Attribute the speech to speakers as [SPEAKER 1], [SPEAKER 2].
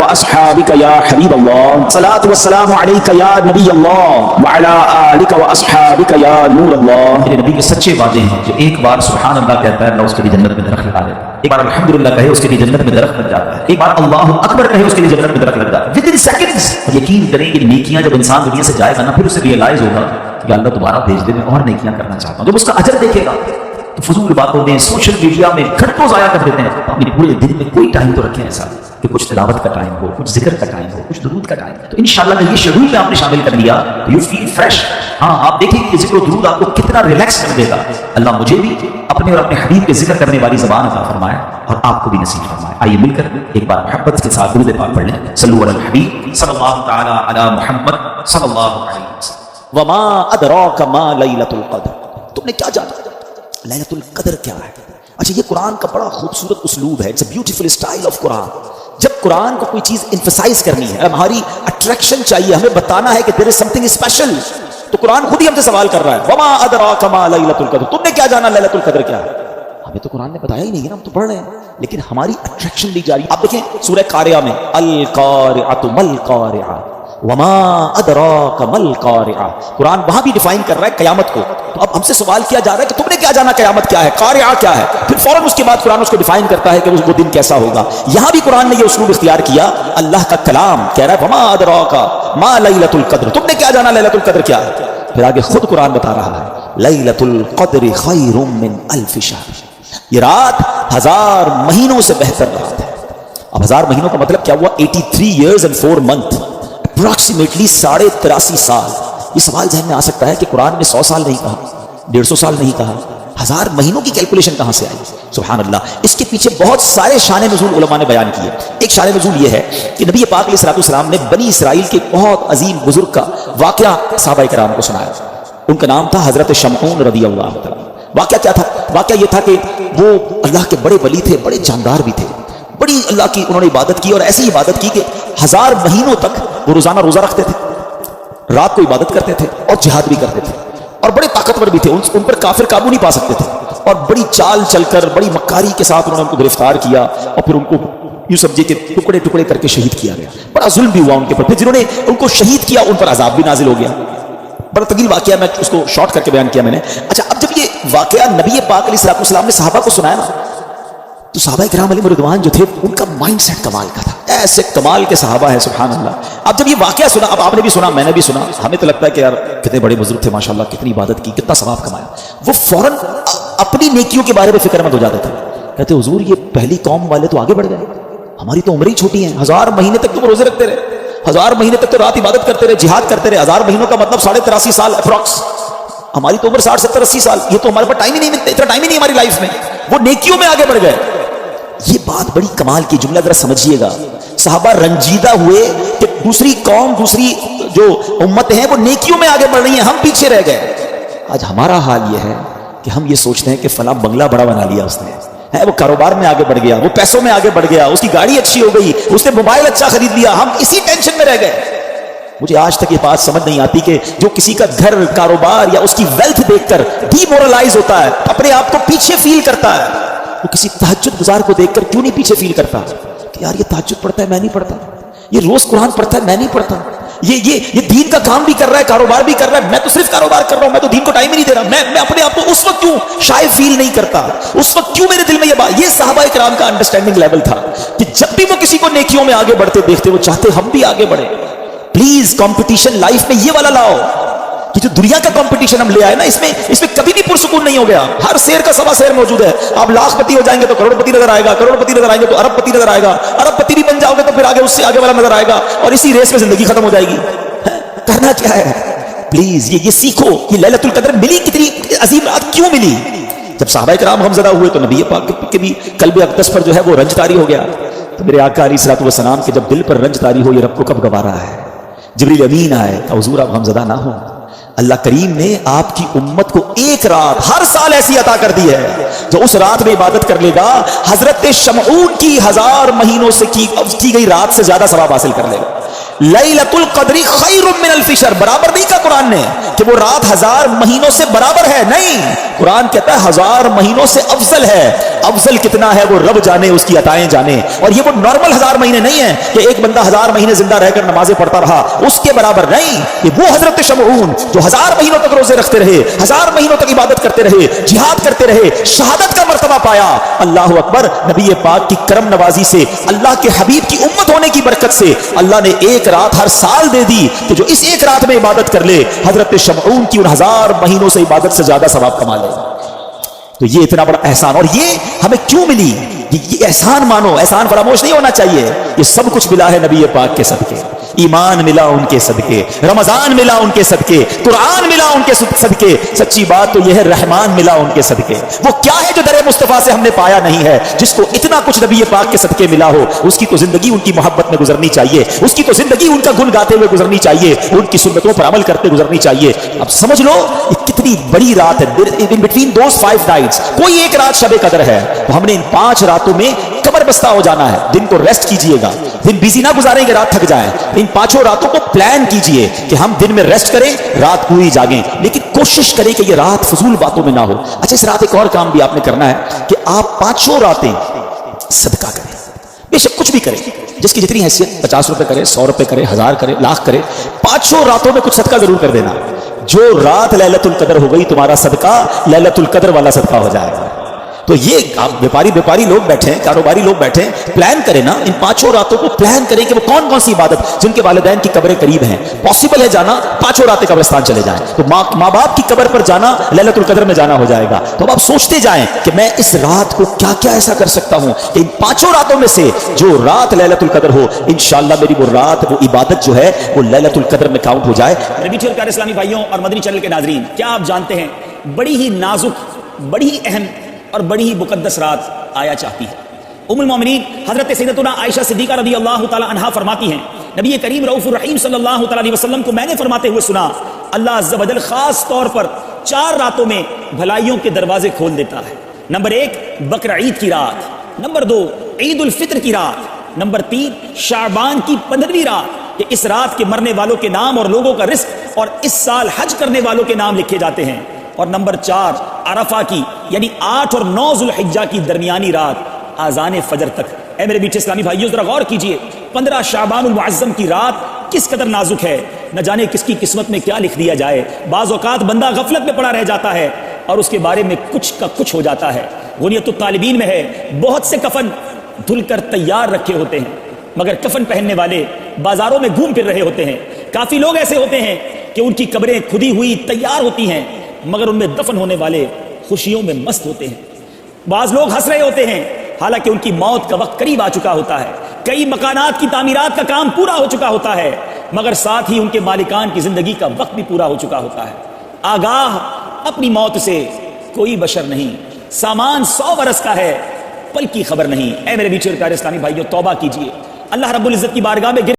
[SPEAKER 1] وأصحابك يا حبيب الله صلاة والسلام عليك يا نبي الله وعلى آلك وأصحابك يا نور الله.
[SPEAKER 2] میرے نبی کے سچے وعدے ہیں جو ایک بار سبحان اللہ کہتا ہے اللہ اس کے لیے جنت میں درخت لگا دیتا ہے. ایک بار الحمدللہ کہے اس کے لیے جنت میں درخت لگ جاتا ہے. ایک بار اللہ اکبر کہے اس کے لیے جنت میں درخت لگ جاتا ہے. With in seconds. یقین کریں کہ نیکیاں جب انسان دنیا سے جائے گا نا پھر اسے ریئلائز ہوگا کہ اللہ دوبارہ بھیج دے, میں اور نیکیاں کرنا چاہتا ہوں. جب اس کا اجر دیکھے گا تو فضول باتوں میں سوشل میڈیا میں گھنٹوں ضائع کر دیتے ہیں. میرے پورے دن میں کوئی ٹائم تو رکھیں ایسا کہ کچھ تلاوت کا ٹائم ہو, کچھ ذکر کا ٹائم ہو, کچھ درود کا ٹائم. تو انشاءاللہ اگر یہ شیڈول میں آپ نے شامل کر لیا تو یو فیل فریش. ہاں آپ دیکھیں کہ ذکر و درود آپ کو کتنا ریلیکس کر دے گا. اللہ مجھے بھی اپنے اور اپنے حبیب کے ذکر کرنے والی زبان عطا فرمائے اور آپ کو بھی نصیب فرمائے. آئیے مل کر ایک بار محبت کے ساتھ درود پاک پڑھ لیں. صلو علی الحبیب صلی اللہ تعالی علی محمد صلی اللہ علیہ وسلم.
[SPEAKER 1] وما ادراک ما لیلۃ القدر. تم نے کیا جانا لیلۃ القدر کیا ہے؟ اچھا یہ قرآن کا بڑا خوبصورت اسلوب ہے. It's a beautiful style of Quran. جب قرآن کو کوئی چیز ایمفسائز کرنی ہے, ہماری اٹریکشن چاہیے, ہمیں بتانا ہے کہ دیر از سم تھنگ اسپیشل, تو قرآن خود ہی ہم سے سوال کر رہا ہے وما ادراک ما لیلۃ القدر. تم نے کیا جانا لیلۃ القدر کیا ہے؟ ہمیں تو قرآن نے بتایا ہی نہیں ہے نا, ہم تو پڑھ رہے ہیں لیکن ہماری اٹریکشن لی جا رہی ہے. آپ دیکھیں سورہ قاریہ میں القارعۃ مل قارعہ وما ادراک مل قارعہ. قرآن وہاں بھی ڈیفائن کر رہا ہے قیامت کو. تو اب ہم سے سوال کیا جا رہا ہے کہ تم نے کیا جانا قیامت کیا ہے, قارعہ کیا ہے, پھر فوراً اس کے بعد قرآن اس کو ڈیفائن کرتا ہے کہ وہ دن کیسا ہوگا. یہاں بھی قرآن نے یہ اسلوب اختیار کیا, اللہ کا کلام کہہ رہا ہے وما ادراک ما لیلۃ القدر. تم نے کیا جانا لیلۃ القدر کیا ہے؟ پھر آگے خود قرآن بتا رہا ہے لیلۃ القدر خیر من الف شہر. یہ رات 1000 مہینوں سے بہتر رات ہے. اب 1000 مہینوں کا مطلب کیا ہوا؟ 83 years and 4 months, اپروکسیمیٹلی 83.5 سال. یہ سوال ذہن میں آ سکتا ہے کہ قرآن نے 100 سال نہیں کہا, 150 سال نہیں کہا, 1000 مہینوں کی کیلکولیشن کہاں سے آئی؟ سبحان اللہ. اس کے پیچھے بہت سارے شان نزول علماء نے بیان کیے. ایک شان نزول یہ ہے کہ نبی پاک علیہ الصلوۃ والسلام نے بنی اسرائیل کے بہت عظیم بزرگ کا واقعہ صحابہ کرام کو سنایا. ان کا نام تھا حضرت شمعون رضی اللہ عنہ. واقعہ کیا تھا؟ واقعہ یہ تھا کہ وہ اللہ کے بڑے ولی تھے, بڑے جاندار بھی تھے, بڑی اللہ کی انہوں نے عبادت کی, اور ایسی عبادت کی کہ 1000 مہینوں تک وہ روزانہ روزہ رکھتے تھے, رات کو عبادت کرتے تھے اور جہاد بھی کرتے تھے, اور بڑے طاقتور بھی تھے. ان پر کافر قابو نہیں پا سکتے تھے, اور بڑی چال چل کر بڑی مکاری کے ساتھ انہوں نے ان کو گرفتار کیا, اور پھر ان کو یوں سمجھے کہ ٹکڑے ٹکڑے کر کے شہید کیا گیا. بڑا ظلم بھی ہوا ان کے پر. پھر جنہوں نے ان کو شہید کیا ان پر عذاب بھی نازل ہو گیا. بڑا طویل واقعہ, میں اس کو شارٹ کر کے بیان کیا میں نے. اچھا اب جب یہ واقعہ نبی پاک علیہ الصلوۃ والسلام نے صحابہ کو سنایا نا, تو صحابہ کرام علیہم رضوان جو تھے ان کا مائنڈ سیٹ کمال کا تھا. ایسے کمال کے صحابہ ہیں سبحان اللہ. اب جب یہ واقعہ سنا, اب آپ نے بھی سنا, میں نے بھی سنا, ہمیں تو لگتا ہے کہ یار کتنے بڑے بزرگ تھے ماشاءاللہ, کتنی عبادت کی, کتنا ثواب کمایا. وہ فوراً اپنی نیکیوں کے بارے میں فکر مند ہو جاتے تھے. کہتے حضور یہ پہلی قوم والے تو آگے بڑھ گئے, ہماری تو عمریں چھوٹی ہیں. 1000 مہینے تک تو وہ روزے رکھتے رہے, 1000 مہینے تک تو رات عبادت کرتے رہے, جہاد کرتے رہے. 1000 مہینوں کا مطلب 83.5 سال اپروکس. ہماری تو عمر 60 70 80 سال. یہ تو ہمارے پاس ٹائم ہی نہیں ملتا, اتنا ٹائم ہی نہیں ہماری لائف میں. وہ نیکیوں میں آگے بڑھ گئے. یہ بات بڑی کمال کی, جملہ ذرا سمجھیے گا. صحابہ رنجیدہ ہوئے کہ دوسری قوم, دوسری جو امت ہیں وہ نیکیوں میں آگے بڑھ رہی ہیں, ہم پیچھے رہ گئے. آج ہمارا حال یہ ہے کہ ہم یہ سوچتے ہیں کہ فلاں بنگلہ بڑا بنا لیا اس نے, ہے وہ کاروبار میں آگے بڑھ گیا, وہ پیسوں میں آگے بڑھ گیا, اس کی گاڑی اچھی ہو گئی, اس نے موبائل اچھا خرید لیا, ہم اسی ٹینشن میں رہ گئے. مجھے آج تک یہ بات سمجھ نہیں آتی کہ جو کسی کا گھر, کاروبار یا اس کی ویلتھ دیکھ کر ڈی مورلائز ہوتا ہے, اپنے آپ کو پیچھے فیل کرتا ہے, وہ کسی تہجد گزار کو دیکھ کر کیوں نہیں پیچھے فیل کرتا کہ یار یہ تہجد پڑھتا ہے میں نہیں پڑھتا, یہ روز قرآن پڑھتا ہے میں نہیں پڑھتا, یہ دین کا کام بھی کر رہا ہے, کاروبار بھی کر رہا ہے, میں تو صرف کاروبار کر رہا ہوں, میں تو دین کو ٹائم ہی نہیں دے رہا. میں اپنے آپ کو اس وقت کیوں شاید فیل نہیں کرتا, اس وقت کیوں میرے دل میں یہ بات. یہ صحابہ کرام کا انڈرسٹینڈنگ لیول تھا کہ جب بھی وہ کسی کو نیکیوں میں آگے بڑھتے دیکھتے وہ چاہتے ہم بھی آگے بڑھیں. پلیز کمپٹیشن لائف میں یہ والا لاؤ کہ جو دنیا کا کمپٹیشن ہم لے آئے نا, اس میں کبھی بھی پرسکون نہیں ہو گیا. ہر شیر کا سوا شیر موجود ہے. آپ لاکھ پتی ہو جائیں گے تو کروڑ پتی نظر آئے گا, کروڑ پتی نظر آئیں گے تو ارب پتی نظر آئے گا, ارب پتی بھی بن جاؤ گے تو پھر آگے اس سے آگے والا نظر آئے گا, اور اسی ریس میں زندگی ختم ہو جائے گی. کرنا کیا ہے؟ پلیز یہ سیکھو. یہ لیلۃ القدر ملی, کتنی عظیم رات کیوں ملی؟ جب صحابہ کرام غمزدہ ہوئے تو نبی پاک کے بھی قلب اقدس پر جو ہے وہ رنج طاری ہو گیا. تو میرے آقا علیہ الصلوۃ والسلام کے جب دل پر رنج طاری ہو, یہ رب کو کب گوارا ہے. جبریل امین آئے کہ حضور آپ غمزدہ نہ ہو, اللہ کریم نے آپ کی امت کو ایک رات ہر سال ایسی عطا کر دی ہے جو اس رات میں عبادت کر لے گا حضرت شمعون کی 1000 مہینوں سے کی گئی رات سے زیادہ ثواب حاصل کر لے گا. لیلۃ القدر خیر من الف شہر, برابر نہیں کہا قرآن نے کہ وہ رات 1000 مہینوں سے برابر ہے, نہیں, قرآن کہتا ہے 1000 مہینوں سے افضل ہے. افضل کتنا ہے وہ رب جانے، اس کی عطائیں جانے. اور یہ وہ نارمل 1000 مہینے نہیں ہیں کہ ایک بندہ 1000 مہینے زندہ رہ کر نمازیں پڑھتا رہا، اس کے برابر نہیں. یہ وہ حضرت شمعون جو 1000 مہینوں تک روزے رکھتے رہے، 1000 مہینوں تک عبادت کرتے رہے، جہاد کرتے رہے، شہادت کا مرتبہ پایا. اللہ اکبر. نبی پاک کی کرم نوازی سے، اللہ کے حبیب کی امت ہونے کی برکت سے اللہ نے ایک رات ہر سال دے دی کہ جو اس ایک رات میں عبادت کر لے، حضرت شمعون کی ان 1000 مہینوں سے عبادت سے زیادہ ثواب کما لے. تو یہ اتنا بڑا احسان، اور یہ ہمیں کیوں ملی؟ یہ احسان مانو، احسان فراموش نہیں ہونا چاہیے. یہ سب کچھ ملا ہے نبی پاک کے صدقے. ایمان ملا ان کے صدقے، رمضان ملا ان کے صدقے، قرآن ملا ان کے صدقے. سچی بات تو یہ ہے رحمان ملا ان کے صدقے. وہ کیا ہے جو در مصطفیٰ سے ہم نے پایا نہیں ہے؟ جس کو اتنا کچھ نبی پاک کے صدقے ملا ہو، اس کی تو زندگی ان کی محبت میں گزرنی چاہیے، اس کی تو زندگی ان کا گن گاتے ہوئے گزرنی چاہیے، ان کی سنتوں پر عمل کرتے گزرنی چاہیے. اب سمجھ لو یہ کتنی بڑی رات ہے. ان بٹوین دوز 5 نائٹس کوئی ایک رات شب قدر ہے. تو ہم نے ان 5 راتوں میں قبر بستہ ہو جانا ہے. دن کو ریسٹ کیجئے گا، دن بیزی نہ گزاریں گے رات تھک جائیں. ان 5 راتوں کو پلان کیجئے کہ ہم دن میں ریسٹ کریں، رات پوری جاگیں، لیکن کوشش کریں کہ یہ رات فضول باتوں میں نہ ہو. اچھا اس رات ایک اور کام بھی آپ نے کرنا ہے کہ آپ 5 راتیں صدقہ کریں. بے شک کچھ بھی کریں، جس کی جتنی حیثیت، 50 روپے کرے، 100 روپے کرے، 1000 کرے، لاکھ کرے، 5 راتوں میں کچھ صدقہ ضرور کر دینا. جو رات لیلۃ القدر ہو گئی تمہارا صدقہ لیلۃ القدر والا صدقہ ہو جائے گا. تو یہ آپ بیپاری لوگ بیٹھے ہیں، کاروباری لوگ بیٹھے ہیں، پلان کریں نا ان 5 راتوں کو. پلان کریں کہ وہ کون کون سی عبادت، جن کے والدین کی قبریں قریب ہیں، پاسبل ہے جانا، 5 راتیں قبرستان چلے جائیں. تو ماں باپ کی قبر پر جانا لیلۃ القدر میں جانا ہو جائے گا. تو اب آپ سوچتے جائیں کہ میں اس رات کو کیا کیا ایسا کر سکتا ہوں کہ ان 5 راتوں میں سے جو رات لیلۃ القدر ہو، انشاءاللہ میری وہ رات، وہ عبادت جو ہے وہ لیلۃ القدر میں کاؤنٹ ہو جائے.
[SPEAKER 3] میٹھے پیارے اسلامی بھائیوں اور مدنی چینل کے ناظرین، کیا آپ جانتے ہیں بڑی ہی نازک، بڑی ہی اہم اور بڑی ہی مقدس رات آیا چاہتی ہے. ام المومنین حضرت سیدتنا عائشہ صدیقہ رضی اللہ تعالی عنہا فرماتی ہیں، نبی کریم رؤوف الرحیم صلی اللہ تعالی علیہ وسلم کو میں نے فرماتے ہوئے سنا، اللہ عز و جل خاص طور پر 4 راتوں میں بھلائیوں کے دروازے کھول دیتا ہے. نمبر 1 بقر عید کی رات، نمبر 2 عید الفطر کی رات، نمبر 3 شعبان کی 15ویں رات کہ اس رات کے مرنے والوں کے نام اور لوگوں کا رزق اور اس سال حج کرنے والوں کے نام لکھے جاتے ہیں. اور نمبر 4 عرفہ کی یعنی 8 اور 9 ذوالحجہ کی درمیانی رات آذان فجر تک. اے میرے میٹھے اسلامی بھائیوں ذرا غور کیجئے، 15 شعبان المعظم کی رات کس قدر نازک ہے. نہ جانے کس کی قسمت میں کیا لکھ دیا جائے. بعض اوقات بندہ غفلت میں پڑا رہ جاتا ہے اور اس کے بارے میں کچھ کا کچھ ہو جاتا ہے. غنیت الطالبین میں ہے، بہت سے کفن دھل کر تیار رکھے ہوتے ہیں مگر کفن پہننے والے بازاروں میں گھوم پھر رہے ہوتے ہیں. کافی لوگ ایسے ہوتے ہیں کہ ان کی قبریں کھدی ہوئی تیار ہوتی ہیں مگر ان میں دفن ہونے والے خوشیوں میں مست ہوتے ہیں. بعض لوگ ہنس رہے ہوتے ہیں حالانکہ ان کی موت کا وقت قریب آ چکا ہوتا ہے. کئی مکانات کی تعمیرات کا کام پورا ہو چکا ہوتا ہے مگر ساتھ ہی ان کے مالکان کی زندگی کا وقت بھی پورا ہو چکا ہوتا ہے. آگاہ اپنی موت سے کوئی بشر نہیں، سامان 100 برس کا ہے، پل کی خبر نہیں. اے میرے میٹھے اور پیارے اسلامی بھائیوں، توبہ کیجئے، اللہ رب العزت کی بارگاہ میں